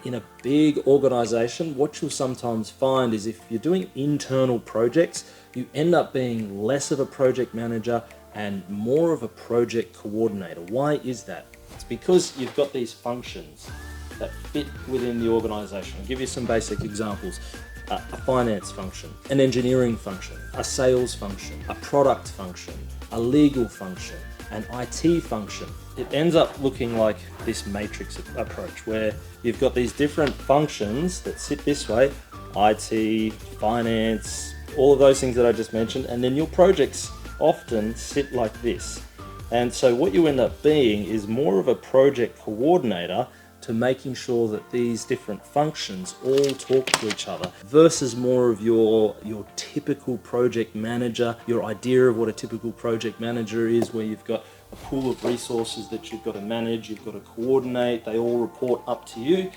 In a big organization, what you'll sometimes find is if you're doing internal projects, you end up being less of a project manager and more of a project coordinator. Why is that? It's because you've got these functions that fit within the organization. I'll give you some basic examples. A finance function, an engineering function, a sales function, a product function, a legal function, an IT function. It ends up looking like this matrix approach where you've got these different functions that sit this way, IT, finance, all of those things that I just mentioned, and then your projects often sit like this. And so what you end up being is more of a project coordinator to making sure that these different functions all talk to each other versus more of your typical project manager, your idea of what a typical project manager is, where you've got a pool of resources that you've got to manage, you've got to coordinate, they all report up to you.